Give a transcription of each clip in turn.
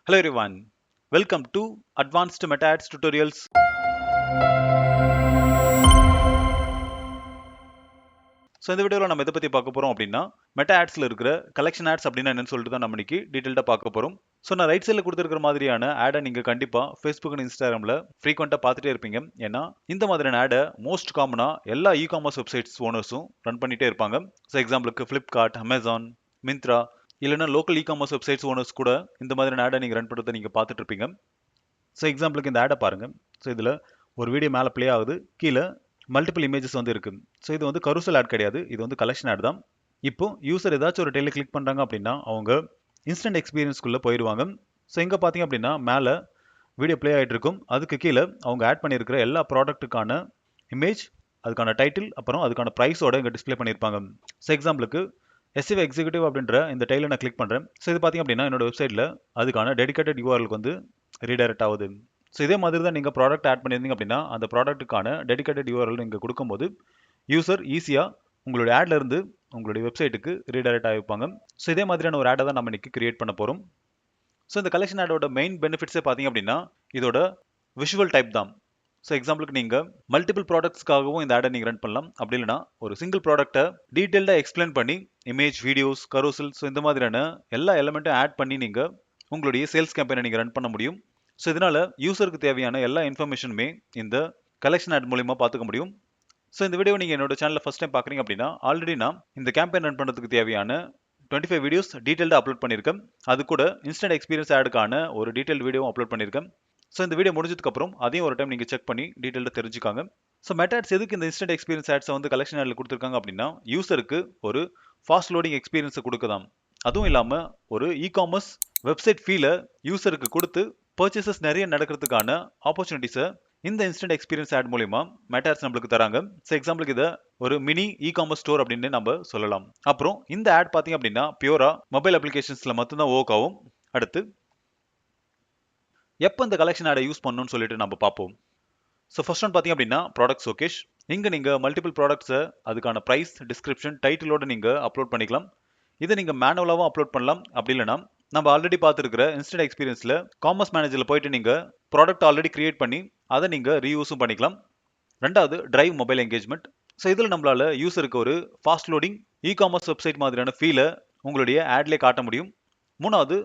Hello everyone, welcome to Advanced Meta Ads Tutorials. So இந்த வீடியோவில் நம்ம எதை பற்றி பார்க்க போகிறோம் அப்படின்னா மெட்டா ஆட்ஸில் இருக்கிற கலெக்ஷன் ஆட்ஸ் அப்படின்னா என்னன்னு சொல்லிட்டு தான் நம்ம இன்னைக்கு டீட்டெயிலாக பார்க்க போகிறோம். ஸோ நான் ரைட் சைடில் கொடுத்துருக்கிற மாதிரியான ஆடை நீங்கள் கண்டிப்பாக ஃபேஸ்புக் அண்ட் இன்ஸ்டாகிராமில் ஃப்ரீக்வெண்ட்டாக பார்த்துட்டே இருப்பீங்க. ஏன்னா இந்த மாதிரியான ஆடை மோஸ்ட் காமனாக எல்லா இ காமர்ஸ் வெப்சைட்ஸ் ஓனர்ஸும் ரன் பண்ணிகிட்டே இருப்பாங்க. ஸோ எக்ஸாம்பிளுக்கு ஃப்ளிப்கார்ட், அமேசான், மிந்த்ரா இல்லைன்னா local e commerce websites owners கூட இந்த மாதிரியான ஆடை நீங்கள் ரன் பண்ணுறதை நீங்கள் பார்த்துட்டு இருப்பீங்க. ஸோ எக்ஸாம்பிளுக்கு இந்த ஆடை பாருங்கள். ஸோ இதில் ஒரு வீடியோ மேலே ப்ளே ஆகுது, கீழே மல்டிபிள் இமேஜஸ் வந்து இருக்கு. ஸோ இது வந்து கருசல் ஆட் கிடையாது, இது வந்து கலெக்ஷன் ஆட் தான். இப்போ யூசர் ஏதாச்சும் ஒரு டெய்லர் கிளிக் பண்ணுறாங்க அப்படின்னா அவங்க இன்ஸ்டன்ட் எக்ஸ்பீரியன்ஸ்குள்ளே போயிடுவாங்க. ஸோ இங்கே பார்த்தீங்க அப்படின்னா மேலே வீடியோ ப்ளே ஆகிட்டு இருக்கும், அதுக்கு கீழே அவங்க ஆட் பண்ணியிருக்கிற எல்லா ப்ராடக்ட்டுக்கான இமேஜ், அதுக்கான டைட்டில், அப்புறம் அதுக்கான ப்ரைஸோட இங்கே டிஸ்பிளே பண்ணியிருப்பாங்க. ஸோ எக்ஸாம்பிளுக்கு எஸ்சிவ் எக்ஸிக்யூட்டிவ் அப்படின்ற இந்த டைலை நான் கிளிக் பண்ணுறேன். ஸோ இது பார்த்தீங்க அப்படின்னா என்னோட வெப்சைட்டில் அதுக்கான டெடிகேட்டட் யூஆர்எலுக்கு வந்து ரீடைரக்ட் ஆகுது. ஸோ இதே மாதிரி தான் நீங்கள் ப்ராடக்ட் ஆட் பண்ணியிருந்தீங்க அப்படின்னா அந்த ப்ராடக்ட்டுக்கான டெடிகேட்டட் யூஆர்எல் நீங்கள் கொடுக்கும்போது யூசர் ஈஸியாக உங்களுடைய ஆட்ல இருந்து உங்களுடைய வெப்சைட்டுக்கு ரீடைரக்ட் ஆகிப்பாங்க. ஸோ இதே மாதிரியான ஒரு ஆடை தான் நம்ம இன்னைக்கு கிரியேட் பண்ண போகிறோம். ஸோ இந்த கலெக்ஷன் ஆடோட மெயின் பெனிஃபிட்ஸே பார்த்தீங்க அப்படின்னா இதோட விஷுவல் டைப் தான். ஸோ எக்ஸாம்பிளுக்கு நீங்கள் மல்டிபிள் ப்ராடக்ட்ஸ்க்காகவும் இந்த ஆடை நீங்கள் ரன் பண்ணலாம். அப்படி இல்லைனா ஒரு சிங்கிள் ப்ராடக்ட்டை டீட்டெயில்டாக எக்ஸ்பிளைன் பண்ணி இமேஜ், வீடியோஸ், கரோசல், ஸோ இந்த மாதிரியான எல்லா எலமெண்ட்டும் ஆட் பண்ணி நீங்கள் உங்களுடைய சேல்ஸ் கேம்பெயினை நீங்கள் ரன் பண்ண முடியும். ஸோ இதனால யூசருக்கு தேவையான எல்லா இன்ஃபர்மேஷனுமே இந்த கலெக்ஷன் ஆட் மூலியமாக பார்த்துக்க முடியும். ஸோ இந்த வீடியோ நீங்கள் என்னோட சேனலில் ஃபஸ்ட் டைம் பார்க்குறீங்க அப்படின்னா ஆல்ரெடி நான் இந்த கேம்பெயின் ரன் பண்ணுறதுக்கு தேவையான 25 வீடியோஸ் டீட்டெயில்டாக அப்லோட் பண்ணியிருக்கேன். அது கூட இன்ஸ்டன்ட் எக்ஸ்பீரியன்ஸ் ஆடுக்கான ஒரு டீட்டெயில் வீடியோ அப்லோட் பண்ணியிருக்கேன். ஸோ இந்த வீடியோ முடிஞ்சதுக்கப்புறம் அதையும் ஒரு டைம் நீங்கள் செக் பண்ணி டீட்டெயிலாக தெரிஞ்சுக்காங்க. ஸோ மெட்டா ஆட்ஸ் எதுக்கு இந்த இன்ஸ்டன்ட் எக்ஸ்பீரியன்ஸ் ஆட்ஸை வந்து கலெக்ஷன் ஆடில் கொடுத்துருக்காங்க அப்படின்னா யூசருக்கு ஒரு ஃபாஸ்ட் லோடிங் எக்ஸ்பீரியன்ஸை கொடுக்குதாம். அதுவும் இல்லாமல் ஒரு இ காமர்ஸ் வெப்சைட் ஃபீலை யூசருக்கு கொடுத்து பர்ச்சேசஸ் நிறைய நடக்கிறதுக்கான ஆப்பர்ச்சுனிட்டிஸை இந்த இன்ஸ்டன்ட் எக்ஸ்பீரியன்ஸ் ஆட் மூலியமா மெட்டா ஆட்ஸ் நம்மளுக்கு தராங்க. ஸோ எக்ஸாம்பிளுக்கு இதை ஒரு மினி இ காமர்ஸ் ஸ்டோர் அப்படின்னு நம்ம சொல்லலாம். அப்புறம் இந்த ஆட் பார்த்தீங்க அப்படின்னா பியூரா மொபைல் அப்ளிகேஷன்ஸ்ல மட்டும்தான் ஒர்க் ஆகும். அடுத்து எப்போ இந்த கலெக்ஷன் ஆடை யூஸ் பண்ணணும்னு சொல்லிட்டு நம்ம பார்ப்போம். ஸோ ஃபர்ஸ்ட் ஒன் பார்த்தீங்க அப்படின்னா ப்ராடக்ட் ஷோகேஸ். இங்கே நீங்கள் மல்டிபிள் ப்ராடக்ட்ஸை அதுக்கான ப்ரைஸ், டிஸ்கிரிப்ஷன், டைட்டிலோட நீங்கள் அப்லோட் பண்ணிக்கலாம். இதை நீங்கள் மேனுவலாகவும் அப்லோட் பண்ணலாம். அப்படி இல்லைனா நம்ம ஆல்ரெடி பார்த்துருக்கிற இன்ஸ்டன்ட் எக்ஸ்பீரியன்ஸில் காமர்ஸ் மேனேஜரில் போயிட்டு நீங்கள் ப்ராடக்ட் ஆல்ரெடி கிரியேட் பண்ணி அதை நீங்கள் ரீயூஸும் பண்ணிக்கலாம். ரெண்டாவது டிரைவ் மொபைல் என்கேஜ்மெண்ட். ஸோ இதில் நம்மளால யூசருக்கு ஒரு fast loading e commerce website மாதிரியான ஃபீலை உங்களுடைய ஆட்லேயே காட்ட முடியும். மூணாவது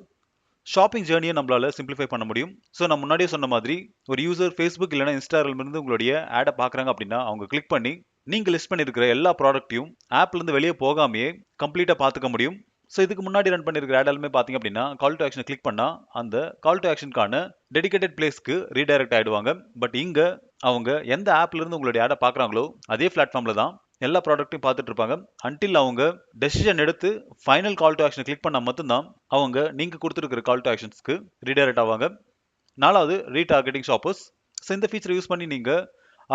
ஷாப்பிங் ஜேர்னியை நம்மளால சிம்பிளிஃபை பண்ண முடியும். ஸோ நான் முன்னாடியே சொன்ன மாதிரி ஒரு யூசர் ஃபேஸ்புக் இல்லைனா இன்ஸ்டாகிராமிலிருந்து உங்களுடைய ஆடை பார்க்குறாங்க அப்படின்னா அவங்க கிளிக் பண்ணி நீங்கள் லிஸ்ட் பண்ணியிருக்கிற எல்லா ப்ராடக்ட்டையும் ஆப்லேருந்து வெளியே போகாமையே கம்ப்ளீட்டாக பார்த்துக்க முடியும். ஸோ இதுக்கு முன்னாடி ரன் பண்ணியிருக்கிற ஆட் எல்லாமே பார்த்தீங்க அப்படின்னா கால் டு ஆக்ஷனை கிளிக் பண்ணால் அந்த கால் டு ஆக்ஷனுக்கான டெடிகேட்டட் பிளேஸ்க்கு ரீடைரக்ட் ஆகிடுவாங்க. பட் இங்கே அவங்க எந்த ஆப்லேருந்து உங்களுடைய ஆடை பார்க்குறாங்களோ அதே பிளாட்ஃபார்மில் தான் எல்லா ப்ராடக்ட்டையும் பார்த்துட்டு இருப்பாங்க. அன்டில் அவங்க டெசிஷன் எடுத்து ஃபைனல் கால் டு ஆக்ஷனை கிளிக் பண்ணால் மட்டும்தான் அவங்க நீங்கள் கொடுத்துருக்கிற கால் டு ஆக்ஷன்ஸ்க்கு ரீடைரக்ட் ஆவாங்க. நாலாவது ரீடார்கெட்டிங் ஷாப்பர்ஸ். ஸோ இந்த ஃபீச்சர் யூஸ் பண்ணி நீங்கள்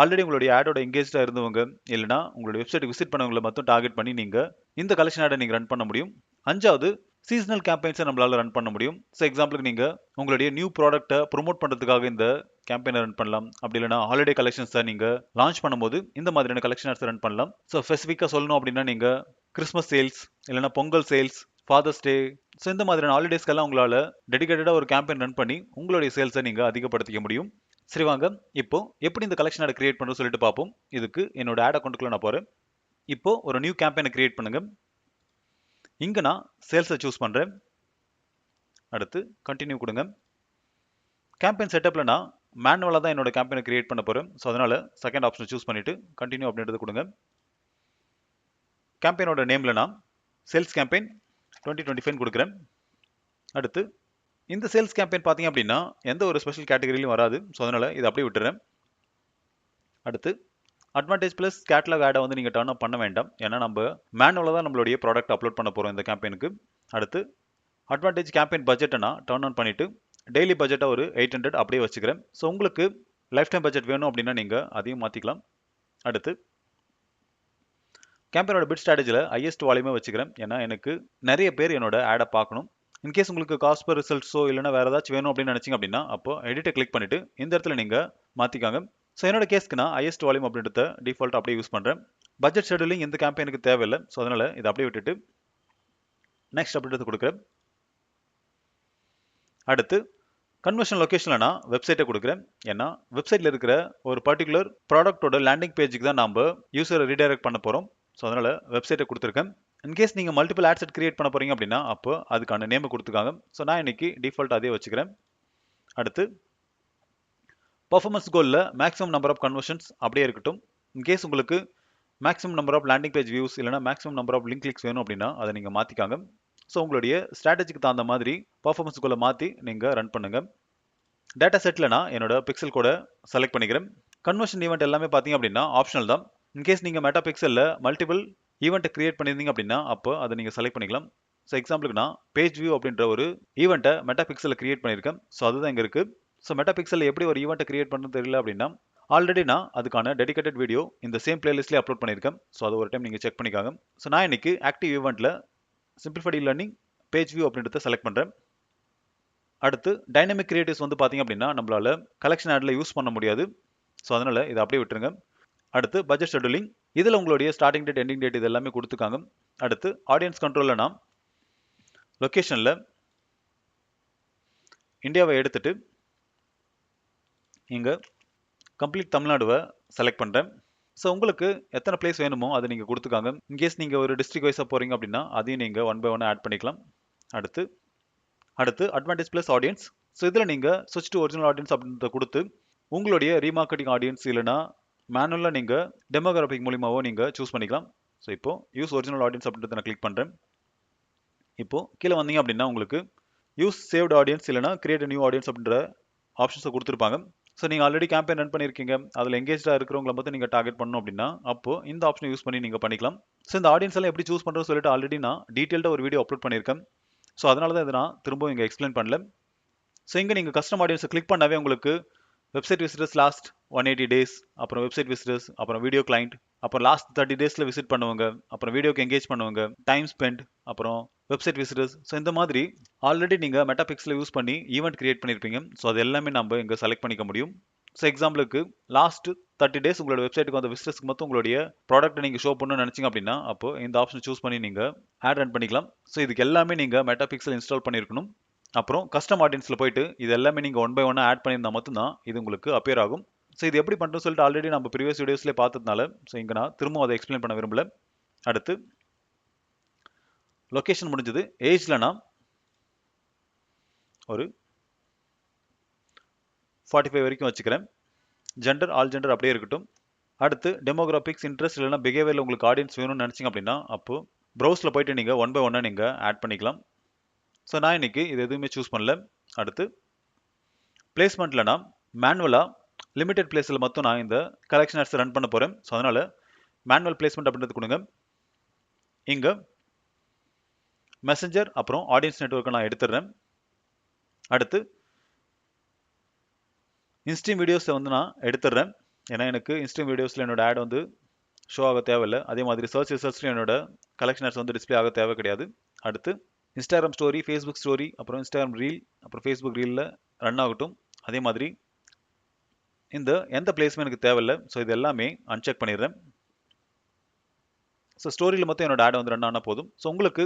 ஆல்ரெடி உங்களுடைய ஆடோட எங்கேஜாக இருந்தவங்க இல்லைனா உங்களுடைய வெப்சைட் விசிட் பண்ணவங்களை மட்டும் டார்கெட் பண்ணி நீங்கள் இந்த கலெக்ஷன் ஆடை நீங்கள் ரன் பண்ண முடியும். அஞ்சாவது சீசனல் கேம்பெயின்ஸை நம்மளால ரன் பண்ண முடியும். ஸோ எக்ஸாம்பிளுக்கு நீங்கள் உங்களுடைய நியூ ப்ராடக்ட்டை ப்ரொமோட் பண்ணுறதுக்காக இந்த கேம்பெயினை ரன் பண்ணலாம். அப்படி இல்லைனா ஹாலிடே கலெக்ஷன்ஸை நீங்கள் லான்ச் பண்ணும்போது இந்த மாதிரியான கலெக்ஷன் ஆட்ஸை ரன் பண்ணலாம். ஸோ ஸ்பெசிஃபிக்காக சொல்லணும் அப்படின்னா நீங்கள் கிறிஸ்மஸ் சேல்ஸ் இல்லைனா பொங்கல் சேல்ஸ், ஃபாதர்ஸ் டே, ஸோ இந்த மாதிரியான ஹாலிடேஸ்க்கெல்லாம் உங்களால் டெடிகேட்டடாக ஒரு கேம்பெயின் ரன் பண்ணி உங்களுடைய சேல்ஸை நீங்கள் அதிகப்படுத்திக்க முடியும். சரி வாங்க இப்போ எப்படி இந்த கலெக்ஷன் ஆடை கிரியேட் பண்ணுறது சொல்லிட்டு பார்ப்போம். இதுக்கு என்னோட ஆட் அக்கௌண்ட்டுக்குள்ள நான் போகிறேன். இப்போ ஒரு நியூ கேம்பெயினை கிரியேட் பண்ணுங்க. இங்கே நான் சேல்ஸை சூஸ் பண்ணுறேன். அடுத்து கண்டினியூ கொடுங்க. கேம்பெயின் செட்டப்பில் நான் மேனுவலாக தான் என்னோட கேம்பெயினை கிரியேட் பண்ண போகிறேன். ஸோ அதனால் செகண்ட் ஆப்ஷனை சூஸ் பண்ணிவிட்டு கண்டினியூ அப்படின்றது கொடுங்க. கேம்பெயினோட நேமில் நான் சேல்ஸ் கேம்பெயின் 2025 கொடுக்குறேன். அடுத்து இந்த சேல்ஸ் கேம்பெயின் பார்த்தீங்க அப்படின்னா எந்த ஒரு ஸ்பெஷல் கேட்டகரியிலும் வராது. ஸோ அதனால் இதை அப்படியே விட்டுறேன். அடுத்து அட்வான்டேஜ் ப்ளஸ் கேட்லாக் ஆடை வந்து நீங்கள் டர்ன் அப் பண்ண வேண்டாம். ஏன்னா நம்ம மேனுவலாக தான் நம்மளுடைய ப்ராடக்ட் அப்லோட் பண்ண போகிறோம் இந்த கேம்பெயினுக்கு. அடுத்து அட்வான்டேஜ் கேம்பெயின் பட்ஜெட்டை நான் டர்ன் ஆன் பண்ணிவிட்டு டெய்லி பட்ஜெட்டை ஒரு 800 அப்படியே வச்சுக்கிறேன். ஸோ உங்களுக்கு லைஃப் டைம் பட்ஜெட் வேணும் அப்படின்னா நீங்கள் அதையும் மாற்றிக்கலாம். அடுத்து கேம்பெயினோட பிட் ஸ்ட்ராட்டஜியில் ஹையஸ்ட் வால்யூமே வச்சுக்கிறேன். ஏன்னா எனக்கு நிறைய பேர் என்னோட ஆடை பார்க்கணும். இன்கேஸ் உங்களுக்கு காஸ்ட் பர் ரிசல்ட்ஸோ இல்லைனா வேறு ஏதாச்சும் வேணும் அப்படின்னு நினச்சிங்க அப்படின்னா அப்போ எடிட்டை கிளிக் பண்ணிவிட்டு இந்த இடத்துல நீங்கள் மாற்றிக்காங்க. ஸோ என்னோட கேஸ்க்கு நான் ஹையஸ்ட் வால்யூம் அப்படின்றத டிஃபால்ட் அப்படியே யூஸ் பண்ணுறேன். பட்ஜெட் ஷெடியூலிங் இந்த கேம்பெயினுக்கு தேவையில்லை. ஸோ அதனால் இதை அப்படியே விட்டுட்டு நெக்ஸ்ட் அப்படின்றது கொடுக்குறேன். அடுத்து கன்வர்ஷன் லொகேஷன்ல நான் வெப்சைட்டை கொடுக்குறேன். ஏன்னா வெப்சைட்ல இருக்கிற ஒரு பர்டிகுலர் ப்ராடக்ட்டோட லேண்டிங் பேஜுக்கு தான் நாம யூசரை ரீடைரக்ட் பண்ண போறோம். ஸோ அதனால வெப்சைட்டை கொடுத்துருக்கேன். இன்கேஸ் நீங்க மல்டிபிள் ஆட் செட் கிரியேட் பண்ண போறீங்க அப்படின்னா அப்போ அதுக்கான நேம் கொடுத்துருக்காங்க. ஸோ நான் இன்னைக்கு டிஃபால்ட் அதே வச்சுக்கிறேன். அடுத்து பர்ஃபார்மன்ஸ் கோல்ல மேக்ஸிமம் நம்பர் ஆஃப் கன்வர்ஷன்ஸ் அப்படியே இருக்கட்டும். இன்கேஸ் உங்களுக்கு maximum number of landing page views இல்லைனா maximum number of link clicks வேணும் அப்படின்னா அதை நீங்க மாத்திக்காங்க. ஸோ உங்களுடைய ஸ்ட்ராட்டஜிக்கு தகுந்த மாதிரி பர்ஃபார்மன்ஸ் கோலை மாத்தி நீங்க ரன் பண்ணுங்க. டேட்டா செட்ல நான் என்னோட பிக்சல் கோட செலக்ட் பண்ணிக்கிறேன். கன்வர்ஷன் ஈவெண்ட் எல்லாமே பார்த்தீங்க அப்படின்னா ஆப்ஷனல் தான். இன்கேஸ் நீங்க மெட்டா பிக்சல்ல மல்டிபிள் ஈவெண்ட் கிரியேட் பண்ணியிருந்தீங்க அப்படின்னா அப்போ அதை நீங்க செலக்ட் பண்ணிக்கலாம். ஸோ எக்ஸாம்பிளுக்கு நான் பேஜ் வியூ அப்படின்ற ஒரு ஈவெண்ட்டை மெட்டா பிக்சல்ல கிரியேட் பண்ணியிருக்கேன். ஸோ அதுதான் இங்க இருக்கு. ஸோ மெட்டா பிக்சல்ல எப்படி ஒரு ஈவெண்ட்டை கிரியேட் பண்ணுறது தெரியல அப்படின்னா ஆல்ரெடி நான் அதுக்கான டெடிகேட்டட் வீடியோ இந்த சேம் பிளேலிஸ்ட்லேயே அப்லோட் பண்ணியிருக்கேன். ஸோ அது ஒரு டைம் நீங்கள் செக் பண்ணிக்காங்க. ஸோ நான் இன்னைக்கு ஆக்டிவ் ஈவெண்ட்ல சிம்பிளிஃபைட் லேர்னிங் பேஜ் வியூ அப்படின்றத செலக்ட் பண்ணுறேன். அடுத்து டைனமிக் கிரியேட்டிவ்ஸ் வந்து பார்த்தீங்க அப்படின்னா நம்மளால கலெக்ஷன் ஆட்ல யூஸ் பண்ண முடியாது. ஸோ அதனால இதை அப்படியே விட்டுருங்க. அடுத்து பட்ஜெட் ஷெட்யூலிங், இதில் உங்களுடைய ஸ்டார்டிங் டேட் எண்டிங் டேட் இது எல்லாமே கொடுத்துருக்காங்க. அடுத்து ஆடியன்ஸ் கண்ட்ரோலில் நான் லொக்கேஷனில் இந்தியாவை எடுத்துட்டு இங்கே கம்ப்ளீட் தமிழ்நாடுவை செலக்ட் பண்ணுறேன். ஸோ உங்களுக்கு எத்தனை பிளேஸ் வேணுமோ அதை நீங்கள் கொடுத்துக்காங்க. இன்கேஸ் நீங்கள் ஒரு டிஸ்ட்ரிக்ட் வைஸாக போகிறீங்க அப்படின்னா அதையும் நீங்கள் 1 by 1 ஆட் பண்ணிக்கலாம். அடுத்து அட்வான்டேஜ் ப்ளஸ் ஆடியன்ஸ். ஸோ இதில் நீங்கள் ஸ்விட்ச் டு ஒரிஜினல் ஆடியன்ஸ் அப்படின்றத கொடுத்து உங்களுடைய ரீமார்க்கெட்டிங் ஆடியன்ஸ் இல்லைனா மேனுவலாக நீங்கள் டெமோகிராபிக் மூலியமாவோ நீங்கள் சூஸ் பண்ணிக்கலாம். ஸோ இப்போ யூஸ் ஒரிஜினல் ஆடியன்ஸ் அப்படின்றத நான் கிளிக் பண்ணுறேன். இப்போ கீழே வந்தீங்க அப்படின்னா உங்களுக்கு யூஸ் சேவ்டு ஆடியன்ஸ் இல்லைனா கிரியேட் நியூ ஆடியன்ஸ் அப்படின்ற ஆப்ஷன்ஸை கொடுத்துருப்பாங்க. ஸோ நீங்கள் ஆல்ரெடி கேம்பெயின் ரன் பண்ணியிருக்கீங்க, அதில் எங்கேஜாக இருக்கிறவங்களை மட்டும் நீங்கள் டார்கெட் பண்ணணும் அப்படின்னா அப்போ இந்த ஆப்ஷனை யூஸ் பண்ணி நீங்கள் பண்ணிக்கலாம். ஸோ இந்த ஆடியன்ஸ் எல்லாம் எப்படி சூஸ் பண்ணுறதுன்னு சொல்லிட்டு ஆல்ரெடி நான் டீட்டெயில்டாக ஒரு வீடியோ அப்லோட் பண்ணியிருக்கேன். ஸோ அதனால தான் இதை நான் திரும்பவும் இங்கே எக்ஸ்பிளைன் பண்ணல. ஸோ இங்கே நீங்கள் கஸ்டம் ஆடியன்ஸை கிளிக் பண்ணாவே உங்களுக்கு வெப்சைட் விசிட்டர்ஸ் லாஸ்ட் 180 டேஸ், அப்புறம் வெப்சைட் விசிட்டர்ஸ், அப்புறம் வீடியோ கிளைண்ட், அப்புறம் லாஸ்ட் 30 டேஸில் விசிட் பண்ணுவாங்க, அப்புறம் வீடியோக்கு எங்கேஜ் பண்ணுவாங்க, டைம் ஸ்பெண்ட், அப்புறம் வெப்சைட் விசிட்டர்ஸ். ஸோ இந்த மாதிரி ஆல்ரெடி நீங்கள் மெட்டா பிக்சலை யூஸ் பண்ணி ஈவெண்ட் கிரியேட் பண்ணியிருப்பீங்க. ஸோ அது எல்லாமே நம்ம இங்கே செலக்ட் பண்ணிக்க முடியும். ஸோ எக்ஸாம்பிளுக்கு லாஸ்ட் 30 டேஸ் உங்களோட வெப்சைட்டுக்கு வந்த விசிட்டர்ஸ்க்கு மட்டும் உங்களுடைய ப்ராடக்ட்டை நீங்கள் ஷோ பண்ணணும்னு நினச்சிங்க அப்படின்னா அப்போ இந்த ஆப்ஷன் சூஸ் பண்ணி நீங்கள் ஆட் ரன் பண்ணிக்கலாம். ஸோ இதுக்கு எல்லாமே நீங்கள் மெட்டா பிக்சல் இன்ஸ்டால் பண்ணியிருக்கணும். அப்புறம் கஸ்டம் ஆடியன்ஸில் போயிட்டு இது எல்லாமே நீங்கள் 1 by 1 ஆட் பண்ணியிருந்தால் மட்டும்தான் இது உங்களுக்கு அப்பியர் ஆகும். ஸோ இது எப்படி பண்ணுறோம்னு சொல்லிட்டு ஆல்ரெடி நம்ம ப்ரீவியஸ் வீடியோஸ்லேயே பார்த்ததுனால ஸோ இங்கே நான் திரும்பவும் அதை எக்ஸ்பிளைன் பண்ண விரும்பல. அடுத்து லொக்கேஷன் முடிஞ்சது. ஏஜ்ல நான் ஒரு 45 வரைக்கும் வச்சுக்கிறேன். ஜெண்டர் ஆல் ஜெண்டர் அப்படியே இருக்கட்டும். அடுத்து டெமோகிராபிக்ஸ், இன்ட்ரெஸ்ட் இல்லைனா பிஹேவியரில் உங்களுக்கு ஆடியன்ஸ் வேணும்னு நினச்சிங்க அப்படின்னா அப்போ ப்ரௌஸில் போயிட்டு நீங்கள் 1 by 1 நீங்கள் ஆட் பண்ணிக்கலாம். ஸோ நான் இன்னைக்கு இது எதுவுமே சூஸ் பண்ணல. அடுத்து பிளேஸ்மெண்ட்டில் நான் மேனுவலாக லிமிடெட் பிளேஸில் மட்டும் நான் இந்த கலெக்ஷன் ஆட்ஸ் ரன் பண்ண போகிறேன். ஸோ அதனால் மேனுவல் பிளேஸ்மெண்ட் அப்படின்றது கொடுங்க. இங்கே மெசஞ்சர் அப்புறம் ஆடியன்ஸ் நெட்வொர்க்கை நான் எடுத்துடுறேன். அடுத்து இன்ஸ்ட்ரீம் வீடியோஸை வந்து நான் எடுத்துடுறேன். ஏன்னா எனக்கு இன்ஸ்ட்ரீம் வீடியோஸில் என்னோட ஆட் வந்து ஷோ ஆக தேவையில்லை. அதே மாதிரி சர்ச் ரிசல்ட்ஸ்லையும் என்னோட கலெக்ஷன் ஆட்ஸ் வந்து டிஸ்பிளே ஆக தேவை கிடையாது. அடுத்து இன்ஸ்டாகிராம் ஸ்டோரி, ஃபேஸ்புக் ஸ்டோரி, அப்புறம் இன்ஸ்டாகிராம் ரீல், அப்புறம் ஃபேஸ்புக் ரீலில் ரன் ஆகட்டும். அதே மாதிரி இந்த எந்த பிளேஸுமே எனக்கு தேவையில்லை. ஸோ இது எல்லாமே அன்செக் பண்ணிடுறேன். ஸோ ஸ்டோரியில் மட்டும் என்னோட ஆட் வந்து ரன் ஆனால் போதும். ஸோ உங்களுக்கு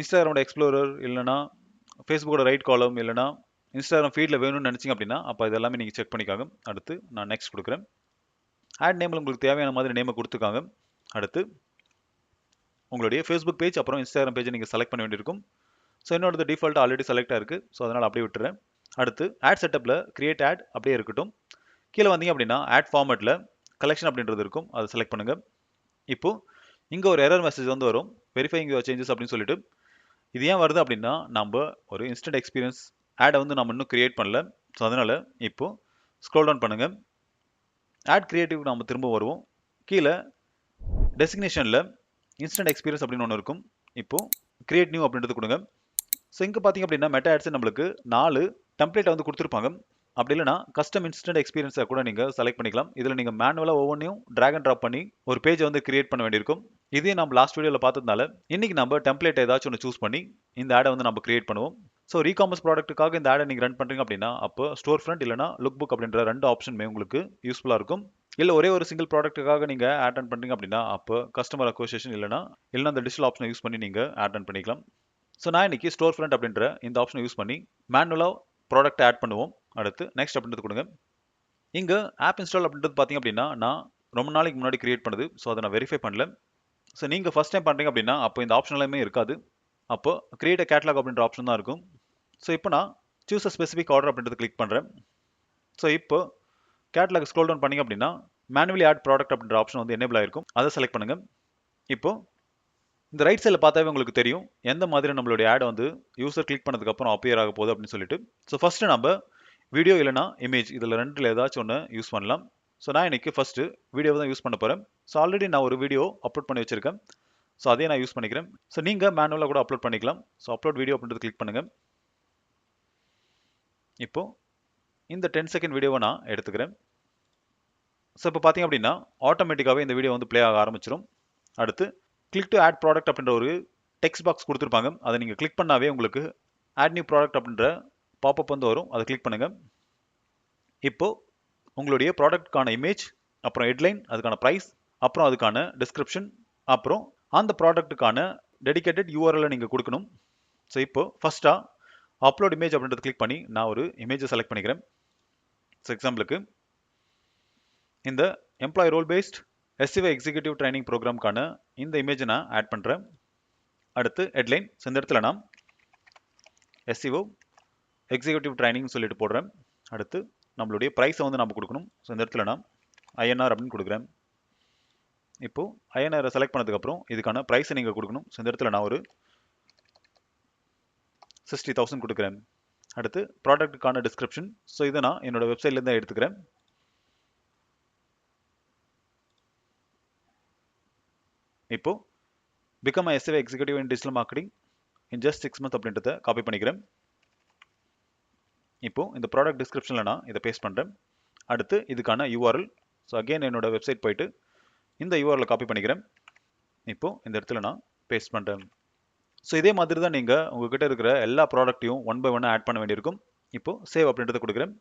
இன்ஸ்டாகிராமோட எக்ஸ்ப்ளோரர் இல்லைனா ஃபேஸ்புக்கோட ரைட் காலம் இல்லைனா இன்ஸ்டாகிராம் ஃபீல்டில் வேணும்னு நினச்சிங்க அப்படின்னா அப்போ இது எல்லாமே நீங்கள் செக் பண்ணிக்காங்க. அடுத்து நான் நெக்ஸ்ட் கொடுக்குறேன். ஆட் நேமில் உங்களுக்கு தேவையான மாதிரி நேமை கொடுத்துருக்காங்க. அடுத்து உங்களுடைய ஃபேஸ்புக் பேஜ் அப்புறம் இன்ஸ்டாகிராம் பேஜை நீங்கள் செலக்ட் பண்ண வேண்டியிருக்கும். ஸோ என்னோட டிஃபால்ட் ஆல்ரெடி செலக்டாக இருக்குது. ஸோ அதனால் அப்படியே விட்டுறேன். அடுத்து ஆட் செட்டப்பில் கிரியேட் ஆட் அப்படியே இருக்கட்டும். கீழே வந்தீங்க அப்படின்னா ஆட் ஃபார்மேட்டில் கலெக்ஷன் அப்படின்றது இருக்கும், அதை செலக்ட் பண்ணுங்கள். இப்போது இங்கே ஒரு எரர் மெசேஜ் வந்து வரும், வெரிஃபைங் யுவர் சேஞ்சஸ் அப்படின்னு சொல்லிட்டு. இது ஏன் வருது அப்படின்னா நம்ம ஒரு இன்ஸ்டன்ட் எக்ஸ்பீரியன்ஸ் ஆடை வந்து நம்ம இன்னும் கிரியேட் பண்ணல. ஸோ அதனால் இப்போது ஸ்க்ரோல் டவுன் பண்ணுங்கள். ஆட் கிரியேட்டிவ் நம்ம திரும்ப வருவோம். கீழே டெசிக்னேஷனில் இன்ஸ்டன்ட் எக்ஸ்பீரியன்ஸ் அப்படின்னு ஒன்று இருக்கும். இப்போது கிரியேட் நியூ அப்படின்றது கொடுங்க. ஸோ இங்கே பார்த்தீங்க அப்படின்னா மெட்டா ஆட்ஸ் நம்மளுக்கு 4 டெம்ப்ளேட்டை வந்து கொடுத்துருப்பாங்க. அப்படி இல்லைனா கஸ்டம் இன்ஸ்டன்ட் எக்ஸ்பீரியன்ஸை கூட நீங்கள் செலக்ட் பண்ணிக்கலாம். இதில் நீங்கள் மேனுவலாக ஒவ்வொன்றையும் ட்ராக் அண்ட் ட்ராப் பண்ணி ஒரு பேஜை வந்து கிரியேட் பண்ண வேண்டியிருக்கும். இதே நம்ம லாஸ்ட் வீடியோவில் பார்த்ததுனால இன்னைக்கு நம்ம டெம்ப்ளேட் ஏதாச்சும் ஒன்று சூஸ் பண்ணி இந்த ஆடை வந்து நம்ம கிரியேட் பண்ணுவோம். ஸோ ரீகாமர்ஸ் ப்ராடக்ட்டுக்காக இந்த ஆடை நீங்கள் ரன் பண்ணுறீங்க அப்படின்னா அப்போ ஸ்டோர் ஃப்ரண்ட் இல்லைனா லுக் புக் அப்படின்ற 2 ஆப்ஷனுமே உங்களுக்கு யூஸ்ஃபுல்லாக இருக்கும். இல்லை ஒரே ஒரு சிங்கிள் ப்ராடக்ட்டுக்காக நீங்கள் ஆட் ரன் பண்ணுறீங்க அப்படின்னா அப்போ கஸ்டமர் அக்வசிஷன் இல்லைனா அந்த டிஜிட்டல் ஆப்ஷனை யூஸ் பண்ணி நீங்கள் ஆட் ரன் பண்ணிக்கலாம். ஸோ நான் இன்னைக்கு ஸ்டோர் ஃப்ரண்ட் அப்படின்ற இந்த ஆப்ஷனை யூஸ் பண்ணி மேனுவலாக ப்ராடக்ட் ஆட் பண்ணுவோம். அடுத்து நெக்ஸ்ட் அப்படின்றது கொடுங்க. இங்கே ஆப் இன்ஸ்டால் அப்படின்றது பார்த்தீங்க அப்படின்னா நான் ரொம்ப நாளைக்கு முன்னாடி கிரியேட் பண்ணுது. ஸோ அதை நான் வெரிஃபை பண்ணல. ஸோ நீங்கள் ஃபஸ்ட் டைம் பண்ணுறீங்க அப்படின்னா அப்போ இந்த ஆப்ஷன் எல்லாமே இருக்காது. அப்போ கிரியேட் அ கேட்லாக் அப்படின்ற ஆப்ஷன் தான் இருக்கும். ஸோ இப்போ நான் சூஸ் அ ஸ்பெசிஃபிக் ஆர்டர் அப்படின்றது கிளிக் பண்ணுறேன். ஸோ இப்போ கேட்லாக் ஸ்க்ரோல் டவுன் பண்ணிங்க அப்படின்னா மேனுவலி ஆட் ப்ராடக்ட் அப்படின்ற ஆப்ஷன் வந்து எனேபிள் ஆயிருக்கும். அதை செலக்ட் பண்ணுங்க. இப்போ இந்த ரைட் சைடில் பார்த்தாவே உங்களுக்கு தெரியும் எந்த மாதிரி நம்மளுடைய ஆட் வந்து யூசர் கிளிக் பண்ணதுக்கப்புறம் அப்பியர் ஆக போகுது அப்படின்னு சொல்லிட்டு. ஸோ ஃபர்ஸ்ட் நம்ம வீடியோ இல்லைனா இமேஜ் இதில் ரெண்டில் ஏதாச்சும் ஒன்று யூஸ் பண்ணலாம். ஸோ நான் இன்னைக்கு ஃபர்ஸ்ட் வீடியோ தான் யூஸ் பண்ண போகிறேன். ஸோ ஆல்ரெடி நான் ஒரு வீடியோ அப்லோட் பண்ணி வச்சிருக்கேன். ஸோ அதையே நான் யூஸ் பண்ணிக்கிறேன். ஸோ நீங்கள் மேனுவலாக கூட அப்லோட் பண்ணிக்கலாம். ஸோ அப்லோட் வீடியோ அப்படின்றது கிளிக் பண்ணுங்க. இப்போ இந்த 10 செகண்ட் வீடியோவை நான் எடுத்துக்கிறேன். ஸோ இப்போ பார்த்தீங்க அப்படின்னா ஆட்டோமேட்டிக்காகவே இந்த வீடியோ வந்து ப்ளே ஆக ஆரம்பிச்சிடும். அடுத்து கிளிக் டு ஆட் ப்ராடக்ட் அப்படின்ற ஒரு டெக்ஸ்ட் பாக்ஸ் கொடுத்துருப்பாங்க. அதை நீங்கள் கிளிக் பண்ணாவே உங்களுக்கு ஆட் நியூ ப்ராடக்ட் அப்படின்ற பாப்அப் வந்து வரும். அதை கிளிக் பண்ணுங்க. இப்போ உங்களுடைய ப்ராடக்ட்கான இமேஜ், அப்புறம் ஹெட்லைன், அதுக்கான ப்ரைஸ், அப்புறம் அதுக்கான டிஸ்கிரிப்ஷன், அப்புறம் அந்த ப்ராடக்ட்டுக்கான டெடிகேட்டட் யூஆர்எல் நீங்கள் கொடுக்கணும். ஸோ இப்போ ஃபர்ஸ்ட்டாக அப்லோட் இமேஜ் அப்படின்றத கிளிக் பண்ணி நான் ஒரு இமேஜை செலக்ட் பண்ணிக்கிறேன். ஸோ எக்ஸாம்பிளுக்கு இந்த employee role based SEO executive training ப்ரோக்ராம்க்கான இந்த இமேஜை நான் ஆட் பண்ணுறேன். அடுத்து ஹெட்லைன், ஸோ இந்த இடத்துல நான் SEO எக்ஸிக்யூட்டிவ் ட்ரைனிங் சொல்லிட்டு போடுறேன். அடுத்து நம்மளுடைய ப்ரைஸை வந்து நம்ம கொடுக்கணும். ஸோ இந்த இடத்துல நான் INR அப்படின்னு கொடுக்குறேன். இப்போ INR செலக்ட் பண்ணதுக்கப்புறம் இதுக்கான ப்ரைஸை நீங்கள் கொடுக்கணும். ஸோ இந்த இடத்துல நான் ஒரு 60,000 கொடுக்குறேன். அடுத்து ப்ராடக்ட்டுக்கான டிஸ்கிரிப்ஷன், ஸோ இதை நான் என்னோட வெப்சைட்லேருந்து எடுத்துக்கிறேன். இப்போ become SEO executive in digital marketing in just 6 months அப்படின்றத காப்பி பண்ணிக்கிறேன். இப்போ இந்த ப்ராடக்ட் டிஸ்கிரிப்ஷனில் நான் இதை பேஸ்ட் பண்ணுறேன். அடுத்து இதுக்கான URL, ஸோ அகெயின் என்னோட வெப்சைட் போயிட்டு இந்த URL காப்பி பண்ணிக்கிறேன். இப்போ இந்த இடத்துல நான் பேஸ்ட் பண்ணுறேன். ஸோ இதே மாதிரி தான் நீங்கள் உங்ககிட்ட இருக்கிற எல்லா ப்ராடக்ட்டையும் ஒன் பை ஒன் ஆட் பண்ண வேண்டியிருக்கும். இப்போ சேவ் அப்படின்றத கொடுக்குறேன்.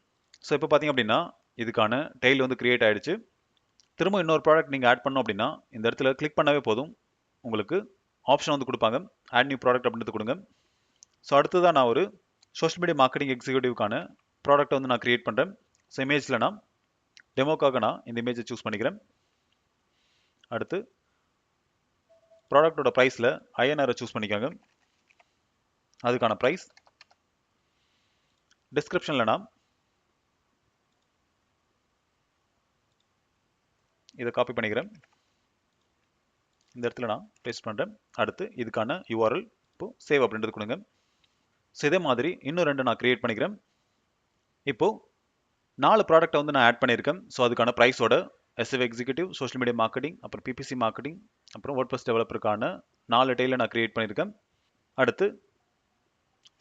ஸோ இப்போ பார்த்தீங்க அப்படின்னா இதுக்கான டெய்ல் வந்து கிரியேட் ஆயிடுச்சு. திரும்ப இன்னொரு ப்ராடக்ட் நீங்கள் ஆட் பண்ணோம் அப்படின்னா இந்த இடத்துல கிளிக் பண்ணவே போதும், உங்களுக்கு ஆப்ஷன் வந்து கொடுப்பாங்க, ஆட் நியூ ப்ராடக்ட் அப்படின்றது கொடுங்க. ஸோ அடுத்ததான் நான் ஒரு சோஷியல் மீடியா மார்க்கெட்டிங் எக்ஸிக்யூட்டிவ்க்கான ப்ராடக்ட்டை வந்து நான் கிரியேட் பண்ணுறேன். ஸோ இமேஜில் நான் டெமோக்காக நான் இந்த இமேஜை சூஸ் பண்ணிக்கிறேன். அடுத்து ப்ராடக்டோட ப்ரைஸில் INR சூஸ் பண்ணிக்காங்க. அதுக்கான ப்ரைஸ், டிஸ்கிரிப்ஷனில் நான் இதை காப்பி பண்ணிக்கிறேன். இந்த இடத்துல நான் பேஸ்ட் பண்ணுறேன். அடுத்து இதுக்கான URL, இப்போ சேவ் அப்படின்றது கொடுங்க. ஸோ இதே மாதிரி இன்னும் 2 நான் கிரியேட் பண்ணிக்கிறேன். இப்போ 4 ப்ராடக்ட்டை வந்து நான் ஆட் பண்ணியிருக்கேன். ஸோ அதுக்கான ப்ரைஸோட SEO executive, social media marketing, அப்புறம் PPC மார்க்கெட்டிங், அப்புறம் WordPress டெவலப்பருக்கான 4 டெய்லை நான் கிரியேட் பண்ணியிருக்கேன். அடுத்து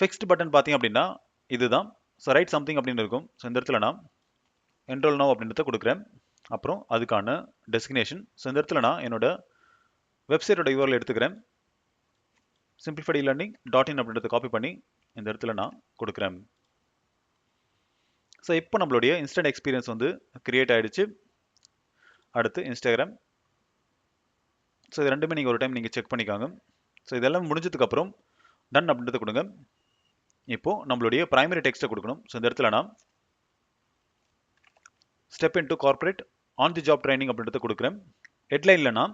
ஃபிக்ஸ்ட் பட்டன் பார்த்தீங்க அப்படின்னா இதுதான். ஸோ ரைட் சம்திங் அப்படின்னு இருக்கும். ஸோ இந்த இடத்துல நான் என்ரோல் நவ் அப்படின்றத கொடுக்குறேன். அப்புறம் அதுக்கான டெஸ்டினேஷன், ஸோ இந்த இடத்துல நான் என்னோட வெப்சைட்டோட URL எடுத்துக்கிறேன். simplifiedelearning.in அப்படின்றத காப்பி பண்ணி இந்த இடத்துல நான் கொடுக்குறேன். ஸோ இப்போ நம்மளுடைய இன்ஸ்டன்ட் எக்ஸ்பீரியன்ஸ் வந்து கிரியேட் ஆயிடுச்சு. அடுத்து இன்ஸ்டாகிராம், ஸோ இது ரெண்டுமே நீங்கள் ஒரு டைம் நீங்கள் செக் பண்ணிக்காங்க. ஸோ இதெல்லாம் முடிஞ்சதுக்கப்புறம் டன் அப்படின்றத கொடுங்க. இப்போ நம்மளுடைய பிரைமரி டெக்ஸ்ட்டை கொடுக்கணும். ஸோ இந்த இடத்துல நான் step into corporate on the job training அப்படின்றத கொடுக்குறேன். ஹெட்லைனில் நான்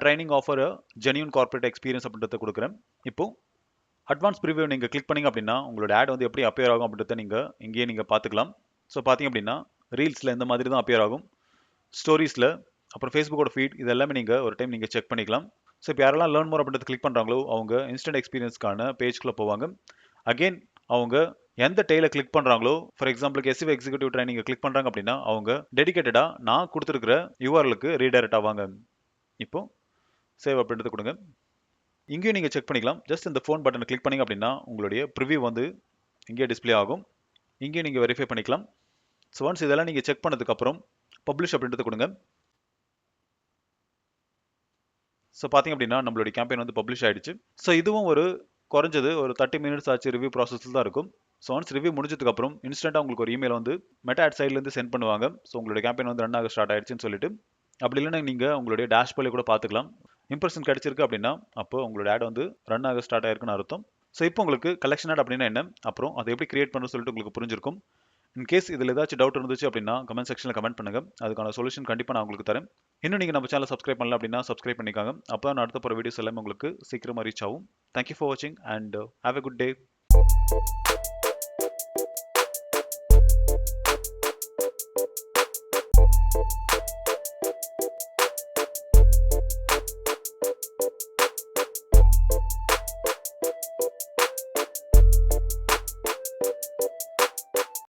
training offer genuine corporate experience அப்படின்றத கொடுக்குறேன். இப்போ அட்வான்ஸ் ப்ரிவியூ நீங்கள் கிளிக் பண்ணிங்க அப்படின்னா உங்களோட ஆட் வந்து எப்படி அப்பியர் ஆகும் அப்படின்றத நீங்கள் இங்கேயே நீங்கள் பார்த்துக்கலாம். ஸோ பார்த்தீங்க அப்படின்னா ரீல்ஸில் இந்த மாதிரி தான் அப்பியர் ஆகும், ஸ்டோரிஸில், அப்புறம் ஃபேஸ்புக்கோட ஃபீட், இது எல்லாமே நீங்கள் ஒரு டைம் நீங்கள் செக் பண்ணிக்கலாம். ஸோ இப்போ யாரெல்லாம் லேர்ன் மோர் அப்படின்றத கிளிக் பண்ணுறாங்களோ அவங்க இன்ஸ்டன்ட் எக்ஸ்பீரியன்ஸ்க்கான பேஜ்குள்ளே போவாங்க. அகெயின் அவங்க எந்த டெய்லை கிளிக் பண்ணுறாங்களோ, ஃபார் எக்ஸாம்பிளுக்கு SEO எக்ஸிக்யூட்டிவ் ட்ரைனிங் கிளிக் பண்ணுறாங்க அப்படின்னா அவங்க டெடிகேட்டடாக நான் கொடுத்துருக்கிற URLக்கு ரீடைரக்ட் ஆவாங்க. இப்போ சேவ் அப்படின்றத கொடுங்க. இங்கேயும் நீங்கள் செக் பண்ணிக்கலாம். ஜஸ்ட் இந்த ஃபோன் பட்டனை கிளிக் பண்ணிங்க அப்படின்னா உங்களுடைய ப்ரிவியூ வந்து இங்கே டிஸ்பிளே ஆகும். இங்கேயும் நீங்கள் வெரிஃபை பண்ணிக்கலாம். ஸோ ஒன்ஸ் இதெல்லாம் நீங்கள் செக் பண்ணதுக்கப்புறம் பப்ளிஷ் அப்படின்றத கொடுங்க. ஸோ பார்த்தீங்க அப்படின்னா நம்மளுடைய கேம்பெயின் வந்து பப்ளிஷ் ஆயிடுச்சு. ஸோ இதுவும் ஒரு குறைஞ்சது ஒரு 30 minutes ஆச்சு ரிவ்யூ ப்ராசஸில் தான் இருக்கும். ஸோ ஒன்ஸ் ரிவ்யூ முடிஞ்சதுக்கப்புறம் இன்ஸ்டன்ட்டாக உங்களுக்கு ஒரு இமெயில் வந்து மெட்டா ஆட் சைட்லேருந்து சென்ட் பண்ணுவாங்க. ஸோ உங்களுடைய கேம்பெயின் வந்து ரன் ஆக ஸ்டார்ட் ஆயிடுச்சுன்னு சொல்லிட்டு. அப்படி இல்லைன்னா நீங்கள் உங்களுடைய டேஷ்போர்டில் கூட பார்த்துக்கலாம். இம்ப்ரெஷன் கிடைச்சிருக்கு அப்படின்னா, அப்போ உங்களோட ஆட் வந்து ரன் ஆக ஸ்டார்ட் ஆயிருக்குன்னு அர்த்தம். ஸோ இப்போ உங்களுக்கு கலெக்ஷன் ஆட் அப்படின்னா என்ன? அப்புறம் அதை எப்படி கிரியேட் பண்ணணும்னு சொல்லிட்டு உங்களுக்கு புரிஞ்சிருக்கும். இன் கேஸ் இதில் ஏதாச்சும் டவுட் இருந்துச்சு அப்படின்னா கமெண்ட் செக்ஷனில் கமெண்ட் பண்ணுங்க. அதுக்கான சொல்யூஷன் கண்டிப்பாக நான் உங்களுக்கு தரேன். இன்னும் நீங்கள் நம்ம சேனல் சப்ஸ்கிரைப் பண்ணல அப்படின்னா சப்ஸ்கிரைப் பண்ணிக்காங்க. அப்போ நான் அடுத்த போகிற வீடியோஸ் எல்லாமே உங்களுக்கு சீக்கிரமாக ரீச் ஆகும். தேங்க்யூ ஃபார் வாட்சிங் and have a good day.